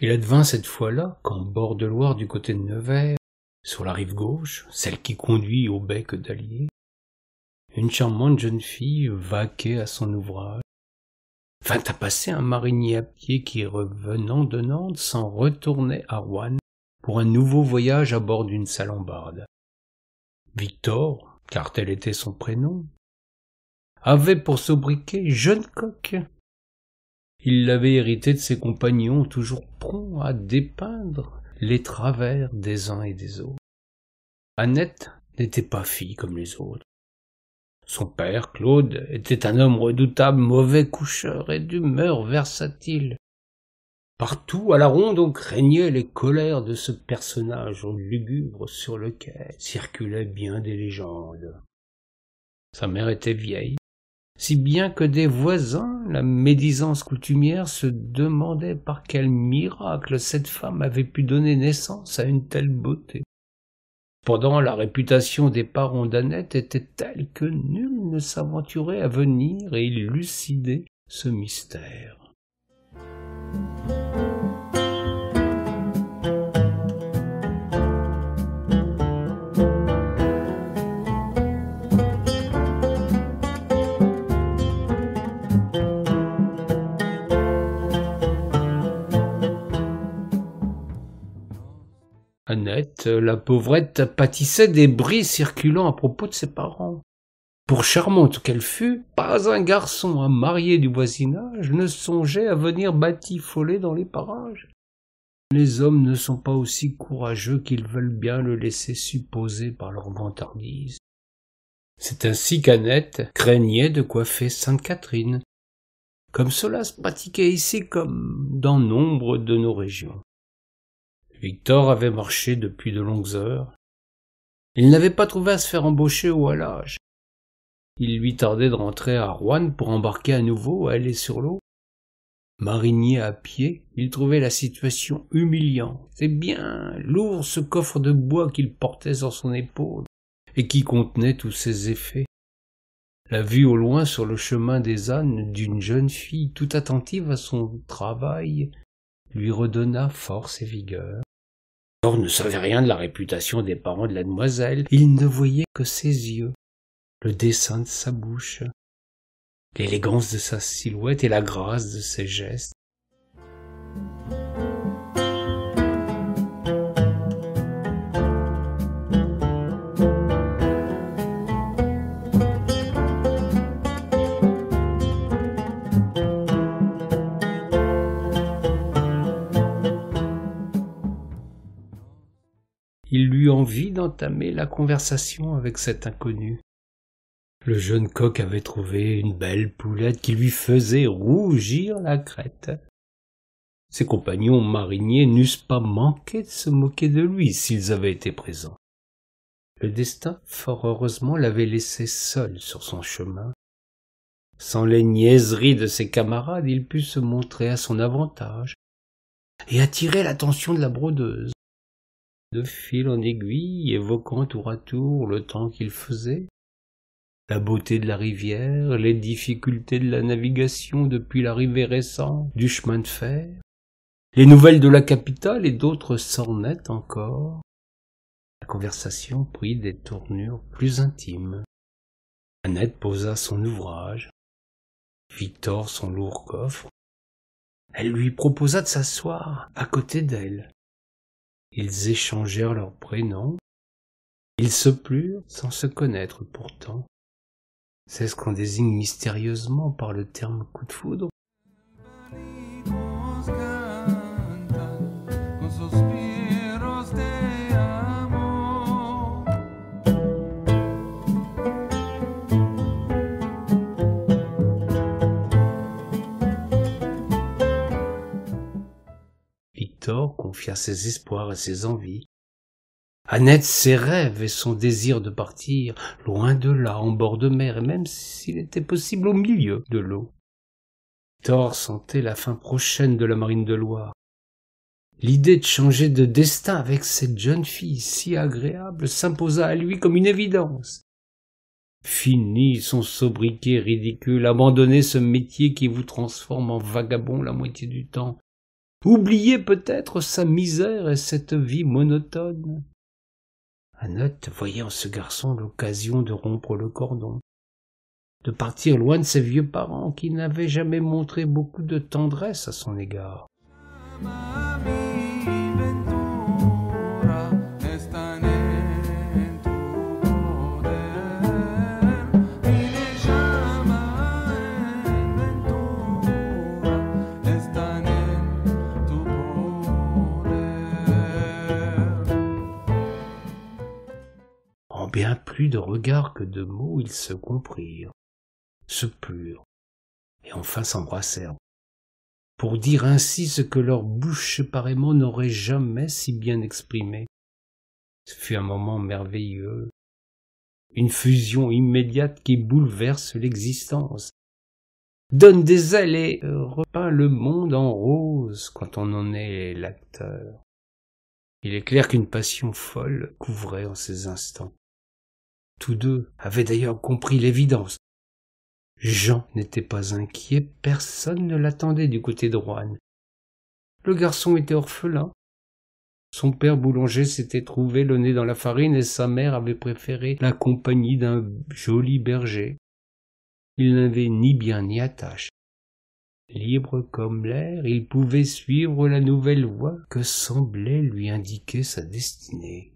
Il advint cette fois-là qu'en bord de Loire du côté de Nevers, sur la rive gauche, celle qui conduit au bec d'Allier, une charmante jeune fille vaquait à son ouvrage, vint à passer un marinier à pied qui, revenant de Nantes, s'en retournait à Roanne pour un nouveau voyage à bord d'une salambarde. Victor, car tel était son prénom, avait pour sobriquet Jeune Coq. Il l'avait hérité de ses compagnons toujours prompts à dépeindre les travers des uns et des autres. Annette n'était pas fille comme les autres. Son père, Claude, était un homme redoutable, mauvais coucheur et d'humeur versatile. Partout à la ronde on craignait les colères de ce personnage lugubre sur lequel circulaient bien des légendes. Sa mère était vieille, si bien que des voisins, la médisance coutumière, se demandaient par quel miracle cette femme avait pu donner naissance à une telle beauté. Cependant, la réputation des parents d'Annette était telle que nul ne s'aventurait à venir et élucider ce mystère. Annette, la pauvrette, pâtissait des bris circulant à propos de ses parents. Pour charmante qu'elle fût, pas un garçon à marier du voisinage ne songeait à venir batifoler dans les parages. Les hommes ne sont pas aussi courageux qu'ils veulent bien le laisser supposer par leur vantardise. C'est ainsi qu'Annette craignait de coiffer Sainte-Catherine, comme cela se pratiquait ici comme dans nombre de nos régions. Victor avait marché depuis de longues heures. Il n'avait pas trouvé à se faire embaucher au halage. Il lui tardait de rentrer à Roanne pour embarquer à nouveau, aller sur l'eau. Marinier à pied, il trouvait la situation humiliante et bien lourd ce coffre de bois qu'il portait sur son épaule et qui contenait tous ses effets. La vue au loin sur le chemin des ânes d'une jeune fille tout attentive à son travail lui redonna force et vigueur. Victor ne savait rien de la réputation des parents de la demoiselle, il ne voyait que ses yeux, le dessin de sa bouche, l'élégance de sa silhouette et la grâce de ses gestes. Il eut envie d'entamer la conversation avec cet inconnu. Le jeune coq avait trouvé une belle poulette qui lui faisait rougir la crête. Ses compagnons mariniers n'eussent pas manqué de se moquer de lui s'ils avaient été présents. Le destin, fort heureusement, l'avait laissé seul sur son chemin. Sans les niaiseries de ses camarades, il put se montrer à son avantage et attirer l'attention de la brodeuse. De fil en aiguille, évoquant tour à tour le temps qu'il faisait, la beauté de la rivière, les difficultés de la navigation depuis l'arrivée récente du chemin de fer, les nouvelles de la capitale et d'autres sornettes encore, la conversation prit des tournures plus intimes. Annette posa son ouvrage, Victor son lourd coffre. Elle lui proposa de s'asseoir à côté d'elle. Ils échangèrent leurs prénoms. Ils se plurent sans se connaître pourtant. C'est ce qu'on désigne mystérieusement par le terme coup de foudre. Victor confia ses espoirs et ses envies. Annette ses rêves et son désir de partir, loin de là, en bord de mer, et même s'il était possible au milieu de l'eau. Victor sentait la fin prochaine de la marine de Loire. L'idée de changer de destin avec cette jeune fille si agréable s'imposa à lui comme une évidence. Fini son sobriquet ridicule, abandonnez ce métier qui vous transforme en vagabond la moitié du temps. oublier peut-être sa misère et cette vie monotone. Annette voyait en ce garçon l'occasion de rompre le cordon, de partir loin de ses vieux parents qui n'avaient jamais montré beaucoup de tendresse à son égard. En bien plus de regards que de mots, ils se comprirent, se plurent, et enfin s'embrassèrent, pour dire ainsi ce que leur bouche séparément n'aurait jamais si bien exprimé. Ce fut un moment merveilleux, une fusion immédiate qui bouleverse l'existence, donne des ailes et repeint le monde en rose quand on en est l'acteur. Il est clair qu'une passion folle couvrait en ces instants. Tous deux avaient d'ailleurs compris l'évidence. Jean n'était pas inquiet, personne ne l'attendait du côté de Roanne. Le garçon était orphelin. Son père boulanger s'était trouvé le nez dans la farine et sa mère avait préféré la compagnie d'un joli berger. Il n'avait ni bien ni attache. Libre comme l'air, il pouvait suivre la nouvelle voie que semblait lui indiquer sa destinée.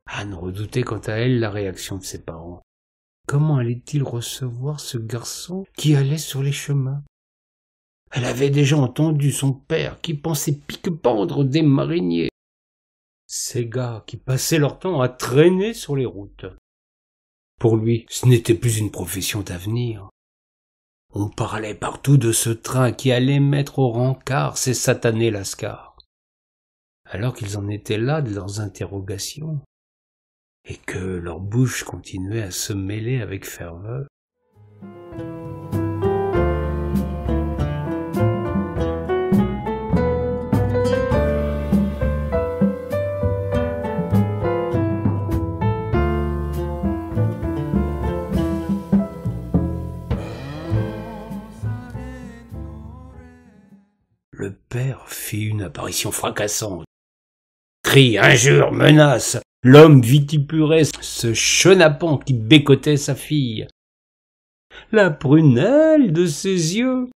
Anne redoutait quant à elle la réaction de ses parents. Comment allait-il recevoir ce garçon qui allait sur les chemins? Elle avait déjà entendu son père qui pensait pique-pendre des mariniers. Ces gars qui passaient leur temps à traîner sur les routes. Pour lui, ce n'était plus une profession d'avenir. On parlait partout de ce train qui allait mettre au rencard ces satanés lascars. Alors qu'ils en étaient là de leurs interrogations, et que leur bouche continuait à se mêler avec ferveur. Le père fit une apparition fracassante. Cris, injures, menaces. L'homme vitipurait ce chenapan qui bécotait sa fille. La prunelle de ses yeux.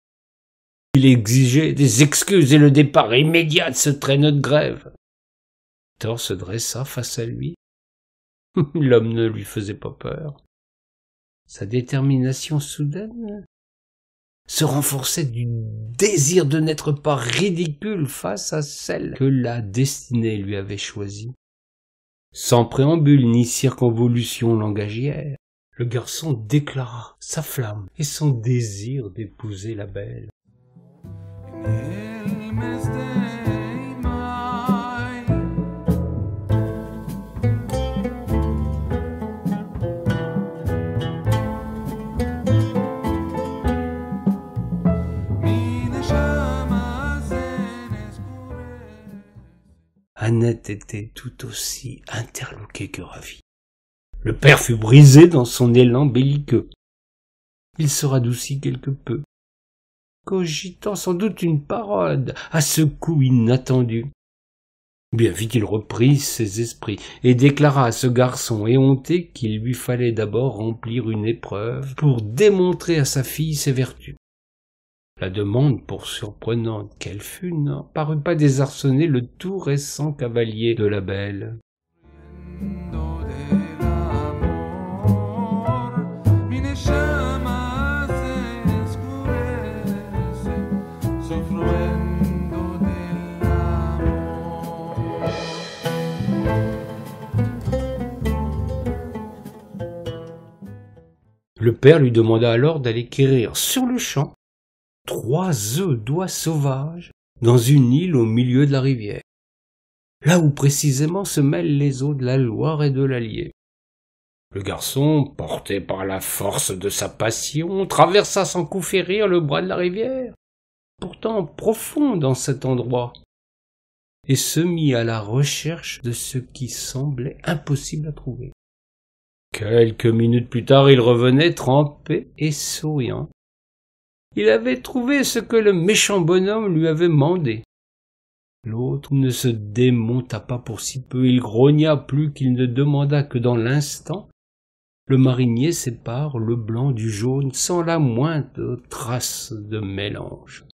Il exigeait des excuses et le départ immédiat de ce traîneau de grève. Thor se dressa face à lui. L'homme ne lui faisait pas peur. Sa détermination soudaine se renforçait du désir de n'être pas ridicule face à celle que la destinée lui avait choisie. Sans préambule ni circonvolution langagière, le garçon déclara sa flamme et son désir d'épouser la belle. Annette était tout aussi interloquée que ravie. Le père fut brisé dans son élan belliqueux. Il se radoucit quelque peu, cogitant sans doute une parade à ce coup inattendu. Bien vite il reprit ses esprits et déclara à ce garçon éhonté qu'il lui fallait d'abord remplir une épreuve pour démontrer à sa fille ses vertus. La demande, pour surprenante qu'elle fût, n'en parut pas désarçonner le tout récent cavalier de la belle. Le père lui demanda alors d'aller quérir sur le champ 3 œufs d'oies sauvages dans une île au milieu de la rivière, là où précisément se mêlent les eaux de la Loire et de l'Allier. Le garçon, porté par la force de sa passion, traversa sans coup férir le bras de la rivière, pourtant profond dans cet endroit, et se mit à la recherche de ce qui semblait impossible à trouver. Quelques minutes plus tard, il revenait trempé et souriant. Il avait trouvé ce que le méchant bonhomme lui avait mandé. L'autre ne se démonta pas pour si peu, il grogna plus qu'il ne demanda que dans l'instant, le marinier sépare le blanc du jaune sans la moindre trace de mélange.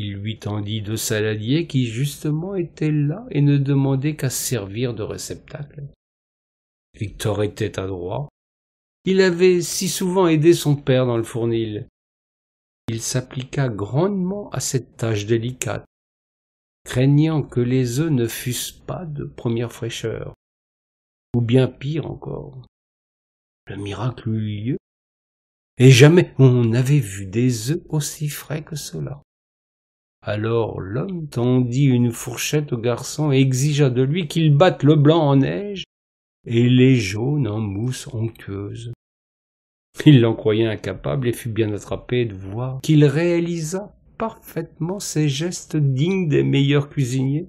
Il lui tendit deux saladiers qui justement étaient là et ne demandaient qu'à servir de réceptacle. Victor était adroit. Il avait si souvent aidé son père dans le fournil. Il s'appliqua grandement à cette tâche délicate, craignant que les œufs ne fussent pas de première fraîcheur, ou bien pire encore. Le miracle eut lieu, et jamais on n'avait vu des œufs aussi frais que cela. Alors l'homme tendit une fourchette au garçon et exigea de lui qu'il batte le blanc en neige et les jaunes en mousse onctueuse. Il l'en croyait incapable et fut bien attrapé de voir qu'il réalisa parfaitement ces gestes dignes des meilleurs cuisiniers.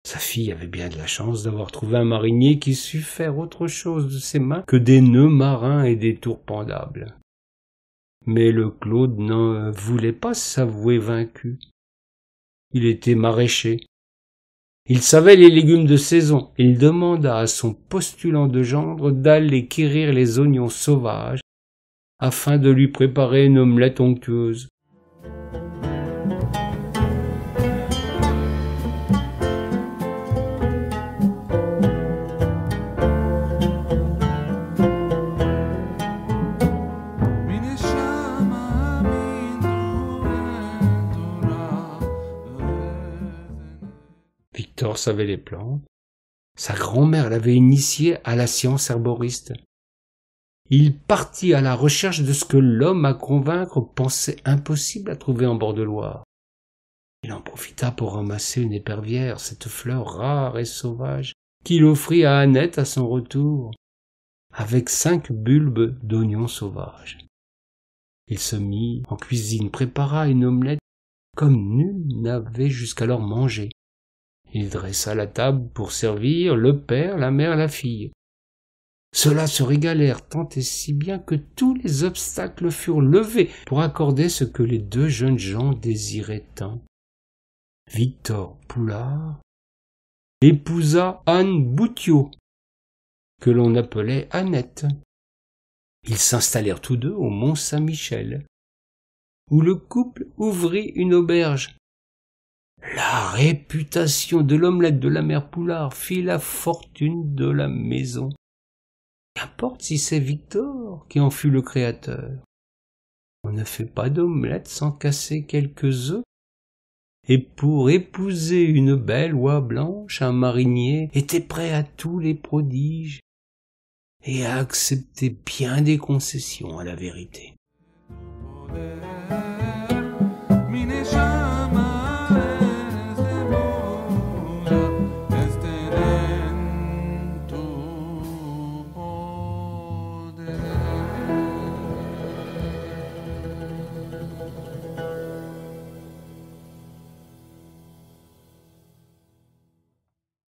Sa fille avait bien de la chance d'avoir trouvé un marinier qui sut faire autre chose de ses mains que des nœuds marins et des tours pendables. Mais le Claude n'en voulait pas s'avouer vaincu. Il était maraîcher. Il savait les légumes de saison. Il demanda à son postulant de gendre d'aller quérir les oignons sauvages afin de lui préparer une omelette onctueuse. Victor savait les plantes. Sa grand-mère l'avait initié à la science herboriste. Il partit à la recherche de ce que l'homme à convaincre pensait impossible à trouver en bord de Loire. Il en profita pour ramasser une épervière, cette fleur rare et sauvage, qu'il offrit à Annette à son retour, avec 5 bulbes d'oignons sauvages. Il se mit en cuisine, prépara une omelette comme nul n'avait jusqu'alors mangé. Il dressa la table pour servir le père, la mère, la fille. Ceux-là se régalèrent tant et si bien que tous les obstacles furent levés pour accorder ce que les deux jeunes gens désiraient tant. Victor Poulard épousa Anne Boutiot, que l'on appelait Annette. Ils s'installèrent tous deux au Mont-Saint-Michel, où le couple ouvrit une auberge. La réputation de l'omelette de la mère Poulard fit la fortune de la maison. Qu'importe si c'est Victor qui en fut le créateur. On ne fait pas d'omelette sans casser quelques œufs. Et pour épouser une belle oie blanche, un marinier était prêt à tous les prodiges et à accepter bien des concessions à la vérité.